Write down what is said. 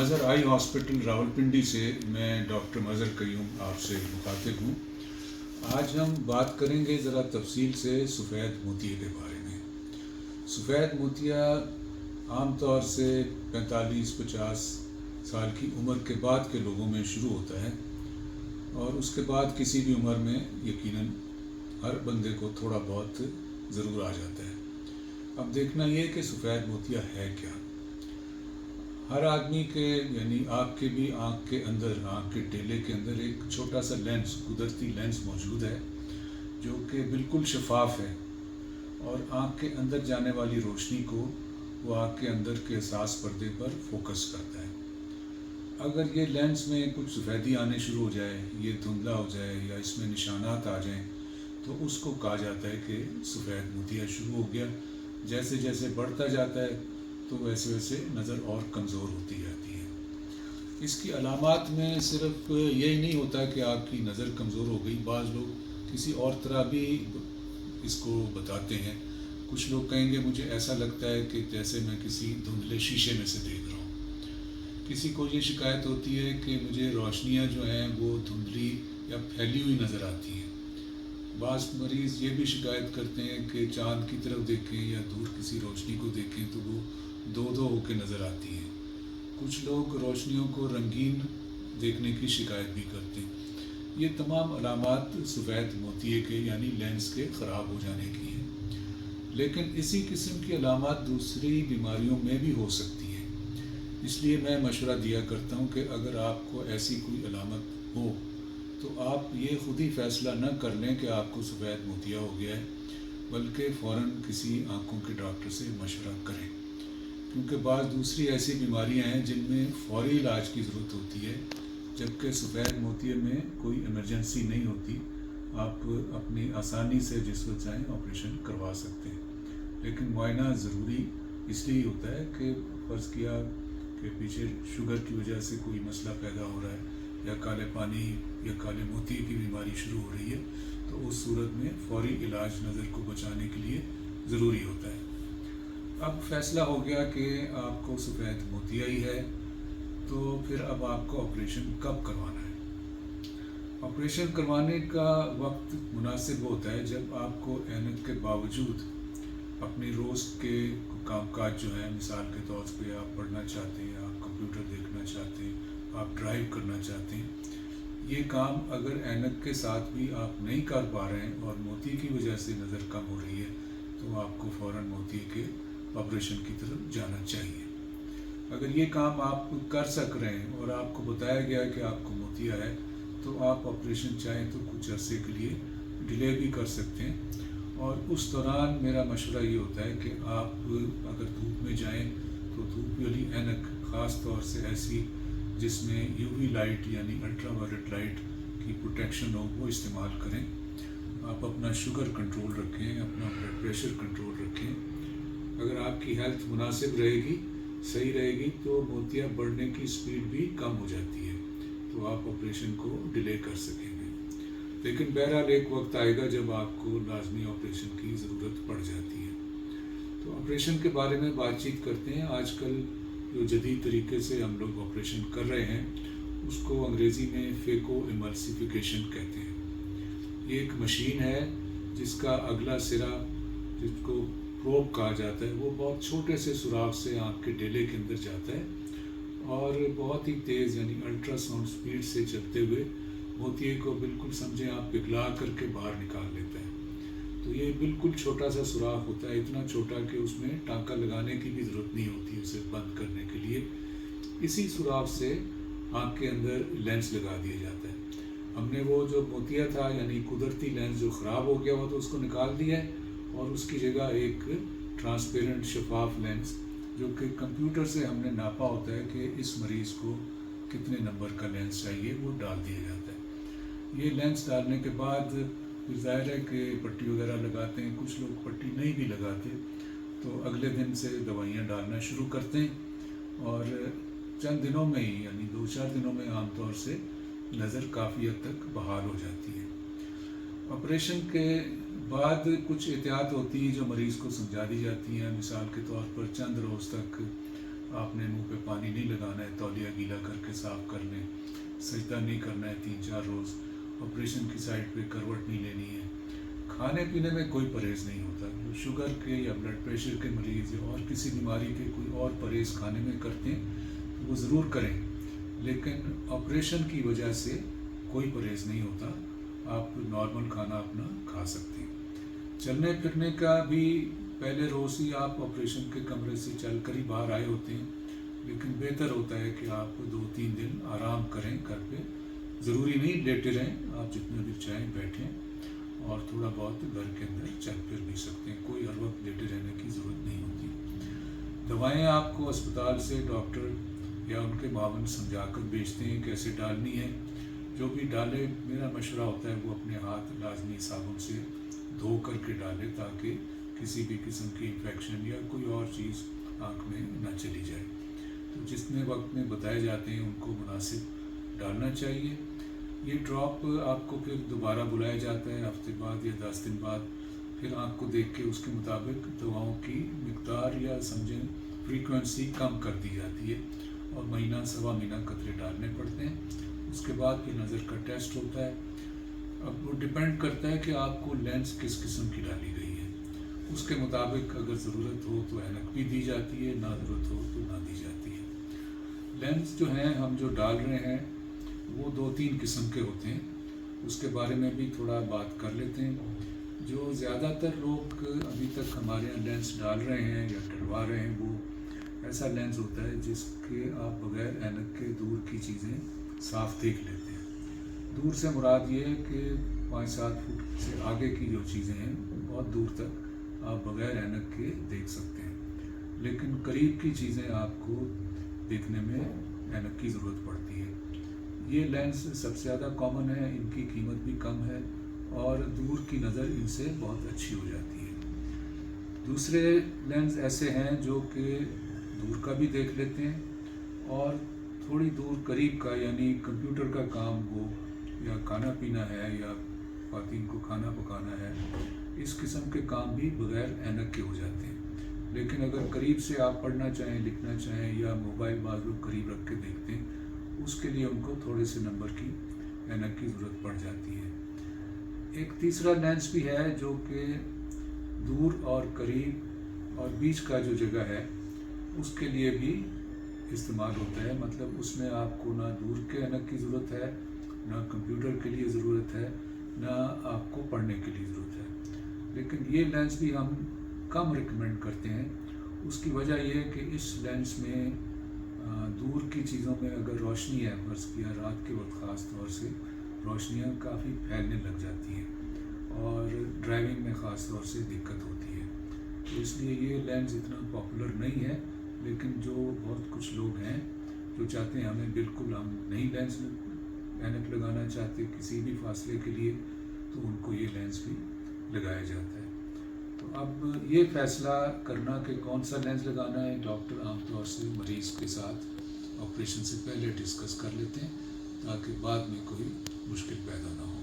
Mazhar eye hospital Rawalpindi से मैं doctor Mazhar Qayyum आपसे मुखातिब हूँ। आज हम बात करेंगे ज़रा तफसील से सफ़ेद मोतिये के बारे में। सफ़ेद मोतिया आम तौर से 45-50 साल की उम्र के बाद के लोगों में शुरू होता है और उसके बाद किसी भी उम्र में यकीनन हर बंदे को थोड़ा बहुत ज़रूर आ जाता है। अब देखना ये कि सफ़ेद मोतिया है क्या। हर आदमी के यानी आपके भी आँख के अंदर, आँख के टेले के अंदर एक छोटा सा लेंस, कुदरती लेंस मौजूद है जो कि बिल्कुल शफाफ है और आँख के अंदर जाने वाली रोशनी को वो आँख के अंदर के एहसास पर्दे पर फोकस करता है। अगर ये लेंस में कुछ सफ़ेदी आने शुरू हो जाए, ये धुंधला हो जाए या इसमें निशानात आ जाएं, तो उसको कहा जाता है कि सफ़ेद मोतिया शुरू हो गया। जैसे जैसे बढ़ता जाता है तो वैसे वैसे नज़र और कमज़ोर होती जाती है। इसकी अलामात में सिर्फ यही नहीं होता कि आपकी नज़र कमज़ोर हो गई, बाज़ लोग किसी और तरह भी इसको बताते हैं। कुछ लोग कहेंगे मुझे ऐसा लगता है कि जैसे मैं किसी धुंधले शीशे में से देख रहा हूँ। किसी को ये शिकायत होती है कि मुझे रोशनियाँ जो हैं वो धुंधली या फैली हुई नज़र आती हैं। बाज़ मरीज़ ये भी शिकायत करते हैं कि चाँद की तरफ देखें या दूर किसी रोशनी को देखें तो वो दो दो होकर नज़र आती है। कुछ लोग रोशनियों को रंगीन देखने की शिकायत भी करते हैं। ये तमाम अलामात सफ़ेद मोतिये के यानी लेंस के ख़राब हो जाने की हैं। लेकिन इसी किस्म की अलामात दूसरी बीमारियों में भी हो सकती हैं। इसलिए मैं मशवरा दिया करता हूँ कि अगर आपको ऐसी कोई अलामत हो तो आप ये ख़ुद ही फ़ैसला न कर लें कि आपको सफ़ेद मोतिया हो गया है, बल्कि फ़ौरन किसी आँखों के डॉक्टर से मशवरा करें, क्योंकि बाज़ दूसरी ऐसी बीमारियां हैं जिनमें फ़ौरी इलाज की ज़रूरत होती है, जबकि सफ़ेद मोतिये में कोई इमरजेंसी नहीं होती। आप अपनी आसानी से जिस वक्त चाहें ऑपरेशन करवा सकते हैं, लेकिन मुआयना ज़रूरी इसलिए होता है कि फ़र्ज़ किया कि पीछे शुगर की वजह से कोई मसला पैदा हो रहा है या काले पानी या काले मोतिये की बीमारी शुरू हो रही है, तो उस सूरत में फ़ौरी इलाज नज़र को बचाने के लिए ज़रूरी होता है। अब फ़ैसला हो गया कि आपको सफ़ेद मोतिया ही है, तो फिर अब आपको ऑपरेशन कब करवाना है। ऑपरेशन करवाने का वक्त मुनासिब होता है जब आपको ऐनक के बावजूद अपने रोज़ के कामकाज जो है, मिसाल के तौर पे आप पढ़ना चाहते हैं, आप कंप्यूटर देखना चाहते हैं, आप ड्राइव करना चाहते हैं, ये काम अगर ऐनक के साथ भी आप नहीं कर पा रहे हैं और मोतिये की वजह से नज़र कम हो रही है, तो आपको फ़ौरन मोतिये के ऑपरेशन की तरफ जाना चाहिए। अगर ये काम आप कर सक रहे हैं और आपको बताया गया है कि आपको मोतिया है, तो आप ऑपरेशन चाहें तो कुछ अरसे के लिए डिले भी कर सकते हैं। और उस दौरान मेरा मशवरा ये होता है कि आप अगर धूप में जाएं तो धूप वाली ऐनक, ख़ास तौर से ऐसी जिसमें यूवी लाइट यानी अल्ट्रावायलेट लाइट की प्रोटेक्शन हो, वो इस्तेमाल करें। आप अपना शुगर कंट्रोल रखें, अपना ब्लड प्रेशर कंट्रोल रखें। अगर आपकी हेल्थ मुनासिब रहेगी, सही रहेगी, तो मोतिया बढ़ने की स्पीड भी कम हो जाती है, तो आप ऑपरेशन को डिले कर सकेंगे। लेकिन बहरहाल एक वक्त आएगा जब आपको लाजमी ऑपरेशन की ज़रूरत पड़ जाती है। तो ऑपरेशन के बारे में बातचीत करते हैं। आजकल जो जदीद तरीके से हम लोग ऑपरेशन कर रहे हैं उसको अंग्रेज़ी में फेको इमल्सिफिकेशन कहते हैं। ये एक मशीन है जिसका अगला सिरा, जिसको प्रोब कहा जाता है, वो बहुत छोटे से सुराख से आँख के डेले के अंदर जाता है और बहुत ही तेज़ यानी अल्ट्रासाउंड स्पीड से चलते हुए मोतिये को बिल्कुल समझें आप पिघला करके बाहर निकाल लेता है। तो ये बिल्कुल छोटा सा सुराख होता है, इतना छोटा कि उसमें टाँका लगाने की भी ज़रूरत नहीं होती उसे बंद करने के लिए। इसी सुराख से आँख के अंदर लेंस लगा दिया जाता है। हमने वो जो मोतिया था यानी कुदरती लेंस जो ख़राब हो गया हुआ तो उसको निकाल दिया है और उसकी जगह एक ट्रांसपेरेंट शफाफ लेंस जो कि कंप्यूटर से हमने नापा होता है कि इस मरीज़ को कितने नंबर का लेंस चाहिए, वो डाल दिया जाता है। ये लेंस डालने के बाद फिर ज़ाहिर है कि पट्टी वगैरह लगाते हैं। कुछ लोग पट्टी नहीं भी लगाते, तो अगले दिन से दवाइयाँ डालना शुरू करते हैं और चंद दिनों में ही यानी 2-4 दिनों में आमतौर से नज़र काफ़ी हद तक बहाल हो जाती है। ऑपरेशन के बाद कुछ एहतियात होती है जो मरीज़ को समझा दी जाती हैं। मिसाल के तौर पर चंद रोज़ तक آپ نے منہ پہ پانی نہیں لگانا ہے، تولیہ گیلا کر کے صاف کر لیں، سجدہ نہیں کرنا ہے 3-4 روز، آپریشن کی سائڈ پہ کروٹ نہیں لینی ہے، کھانے پینے میں کوئی پرہیز نہیں ہوتا۔ جو شوگر کے یا بلڈ پریشر کے مریض یا اور کسی بیماری کے کوئی اور پرہیز کھانے میں کرتے ہیں وہ ضرور کریں، لیکن آپریشن کی وجہ سے کوئی پرہیز نہیں ہوتا، آپ نارمل کھانا اپنا کھا سکتے ہیں۔ چلنے پھرنے کا بھی پہلے روز ہی آپ آپریشن کے کمرے سے چل کر ہی باہر آئے ہوتے ہیں، لیکن بہتر ہوتا ہے کہ آپ 2-3 دن آرام کریں گھر پہ، ضروری نہیں لیٹے رہیں، آپ جتنے بھی چاہیں بیٹھیں اور تھوڑا بہت گھر کے اندر چل پھر بھی سکتے ہیں، کوئی ہر وقت لیٹے رہنے کی ضرورت نہیں ہوتی۔ دوائیں آپ کو اسپتال سے ڈاکٹر یا ان کے معاون سمجھا کر بیچتے ہیں کیسے ڈالنی ہے، جو بھی ڈالے میرا مشورہ ہوتا ہے وہ اپنے ہاتھ لازمی صابن سے دھو کر کے ڈالے تاکہ کسی بھی قسم کی انفیکشن یا کوئی اور چیز آنکھ میں نہ چلی جائے۔ تو جتنے وقت میں بتائے جاتے ہیں ان کو مناسب ڈالنا چاہیے۔ یہ ڈراپ آپ کو پھر دوبارہ بلایا جاتا ہے ہفتے بعد یا 10 دن بعد، پھر آنکھ کو دیکھ کے اس کے مطابق دواؤں کی مقدار یا سمجھیں فریکوینسی کم کر دی جاتی ہے اور مہینہ سوا مہینہ قطرے ڈالنے پڑتے ہیں۔ اس کے بعد پھر نظر کا ٹیسٹ ہوتا ہے۔ اب وہ ڈپینڈ کرتا ہے کہ آپ کو لینس کس قسم کی ڈالی گئی ہے، اس کے مطابق اگر ضرورت ہو تو اینک بھی دی جاتی ہے، نہ ضرورت ہو تو نہ دی جاتی ہے۔ لینس جو ہیں ہم جو ڈال رہے ہیں وہ 2-3 قسم کے ہوتے ہیں، اس کے بارے میں بھی تھوڑا بات کر لیتے ہیں۔ جو زیادہ تر لوگ ابھی تک ہمارے یہاں لینس ڈال رہے ہیں یا ڈلوا رہے ہیں وہ ایسا لینس ہوتا ہے جس کے آپ بغیر اینک کے دور کی چیزیں صاف دیکھ لیتے ہیں۔ دور سے مراد یہ ہے کہ 5-7 فٹ سے آگے کی جو چیزیں ہیں بہت دور تک آپ بغیر اینک کے دیکھ سکتے ہیں، لیکن قریب کی چیزیں آپ کو دیکھنے میں اینک کی ضرورت پڑتی ہے۔ یہ لینس سب سے زیادہ کامن ہے، ان کی قیمت بھی کم ہے اور دور کی نظر ان سے بہت اچھی ہو جاتی ہے۔ دوسرے لینس ایسے ہیں جو کہ دور کا بھی دیکھ لیتے ہیں اور تھوڑی دور قریب کا، یعنی کمپیوٹر کا کام ہو یا کھانا پینا ہے یا خواتین کو کھانا پکانا ہے، اس قسم کے کام بھی بغیر اینک کے ہو جاتے ہیں۔ لیکن اگر قریب سے آپ پڑھنا چاہیں، لکھنا چاہیں یا موبائل بعض لوگ قریب رکھ کے دیکھتے ہیں، اس کے لیے ان کو تھوڑے سے نمبر کی اینک کی ضرورت پڑ جاتی ہے۔ ایک تیسرا لینس بھی ہے جو کہ دور اور قریب اور بیچ کا جو جگہ ہے اس کے لیے بھی استعمال ہوتا ہے، مطلب اس میں آپ کو نہ دور کے اینک کی ضرورت ہے، نہ کمپیوٹر کے لیے ضرورت ہے، نہ آپ کو پڑھنے کے لیے ضرورت ہے۔ لیکن یہ لینس بھی ہم کم ریکمینڈ کرتے ہیں، اس کی وجہ یہ ہے کہ اس لینس میں دور کی چیزوں میں اگر روشنی ہے، فرض کیا رات کے وقت خاص طور سے روشنیاں کافی پھیلنے لگ جاتی ہیں اور ڈرائیونگ میں خاص طور سے دقت ہوتی ہے، تو اس لیے یہ لینس اتنا پاپولر نہیں ہے۔ لیکن جو بہت کچھ لوگ ہیں جو چاہتے ہیں ہمیں بالکل ہم نہیں لینس اینک لگانا چاہتے کسی بھی فاصلے کے لیے، تو ان کو یہ لینس بھی لگایا جاتا ہے۔ تو اب یہ فیصلہ کرنا کہ کون سا لینس لگانا ہے ڈاکٹر عام طور سے مریض کے ساتھ آپریشن سے پہلے ڈسکس کر لیتے ہیں تاکہ بعد میں کوئی مشکل پیدا نہ ہو۔